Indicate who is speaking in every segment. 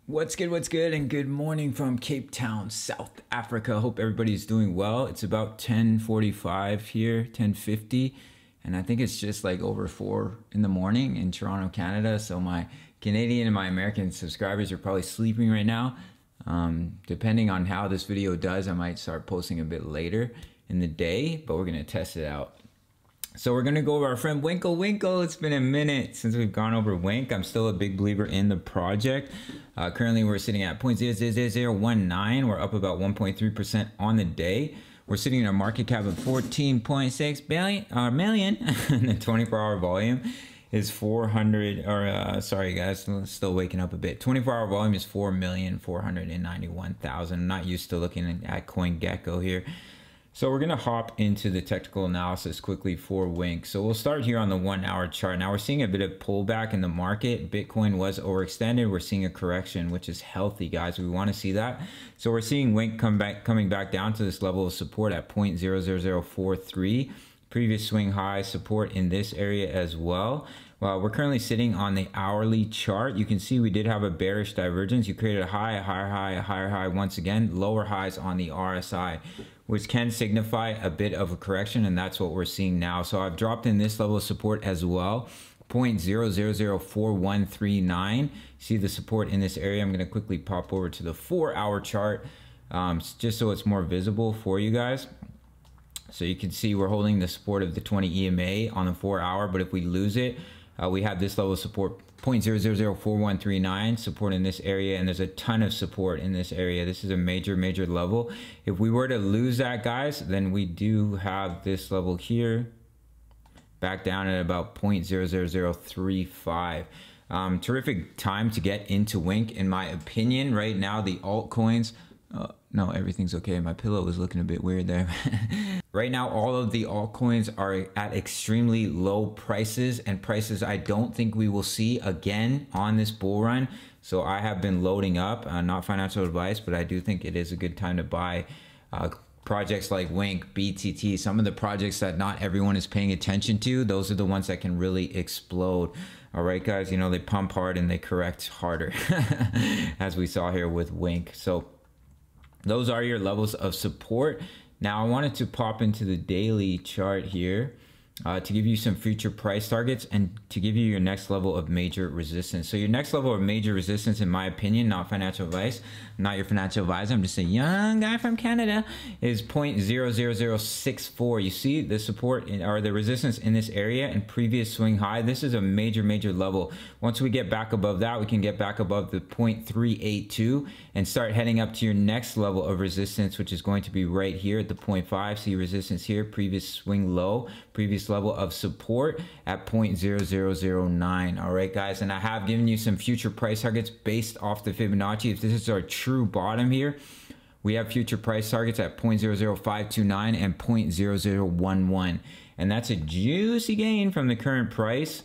Speaker 1: What's good, and good morning from Cape Town, South Africa. Hope everybody's doing well. It's about 10:45 here, 10:50, and I think it's just like over 4 in the morning in Toronto, Canada. So my Canadian and my American subscribers are probably sleeping right now. Depending on how this video does, I might start posting a bit later in the day, but we're gonna test it out. So we're gonna go over our friend Winkle. It's been a minute since we've gone over Wink. I'm still a big believer in the project. Currently we're sitting at 0.00019. We're up about 1.3% on the day. We're sitting in a market cap of 14.6 million. And the 24-hour volume is 400, sorry guys, still waking up a bit. 24-hour volume is 4,491,000. I'm not used to looking at CoinGecko here. So we're gonna hop into the technical analysis quickly for Wink. So we'll start here on the 1 hour chart. Now we're seeing a bit of pullback in the market. Bitcoin was overextended. We're seeing a correction, which is healthy, guys. We wanna see that. So we're seeing Wink coming back down to this level of support at 0.00043. Previous swing high support in this area as well. Well, we're currently sitting on the hourly chart. You can see we did have a bearish divergence. You created a high, a higher high, a higher high once again, lower highs on the RSI, which can signify a bit of a correction, and that's what we're seeing now. So I've dropped in this level of support as well, 0.0004139. See the support in this area. I'm gonna quickly pop over to the 4 hour chart just so it's more visible for you guys. So you can see we're holding the support of the 20 EMA on the 4 hour, but if we lose it, we have this level of support, 0.0004139, support in this area, and there's a ton of support in this area. This is a major level. If we were to lose that, guys, then we do have this level here, back down at about 0.00035. Terrific time to get into Wink, in my opinion. Right now, the altcoins, no, everything's okay. My pillow was looking a bit weird there. Right now, all of the altcoins are at extremely low prices, and prices I don't think we will see again on this bull run. So I have been loading up, not financial advice, but I do think it is a good time to buy projects like Wink, BTT, some of the projects that not everyone is paying attention to. Those are the ones that can really explode. All right, guys, you know, they pump hard and they correct harder, as we saw here with Wink. So those are your levels of support. Now I wanted to pop into the daily chart here to give you some future price targets and to give you your next level of major resistance. So your next level of major resistance, in my opinion, not financial advice, not your financial advisor, I'm just a young guy from Canada, is 0.00064. You see the support or the resistance in this area and previous swing high. This is a major level. Once we get back above that, we can get back above the 0.382 and start heading up to your next level of resistance, which is going to be right here at the 0.5. See resistance here, previous swing low, previous level of support at 0.0009. All right, guys, and I have given you some future price targets based off the Fibonacci. If this is our true bottom here, we have future price targets at 0.00529 and 0.0011, and that's a juicy gain from the current price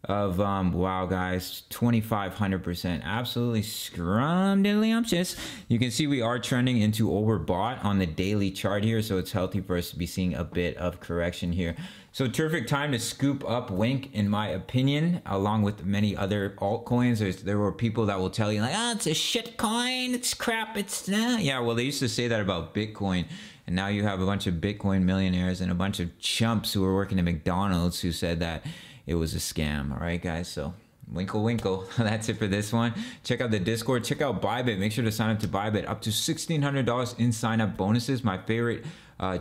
Speaker 1: of wow, guys, 2,500%. Absolutely scrumdiddlyumptious. You can see we are trending into overbought on the daily chart here, so it's healthy for us to be seeing a bit of correction here. So terrific time to scoop up Wink, in my opinion, along with many other altcoins. There were people that will tell you like, oh, it's a shit coin, it's crap, it's yeah, well, they used to say that about Bitcoin, and now you have a bunch of Bitcoin millionaires and a bunch of chumps who are working at McDonald's who said that it was a scam. All right, guys, so Winkle. That's it for this one. Check out the Discord, check out Bybit. Make sure to sign up to Bybit. Up to $1,600 in sign-up bonuses. My favorite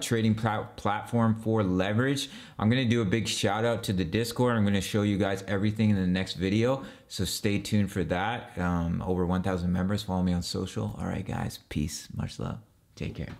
Speaker 1: trading platform for leverage. I'm gonna do a big shout out to the Discord. I'm gonna show you guys everything in the next video, so stay tuned for that. Over 1,000 members. Follow me on social. All right, guys, peace, much love, take care.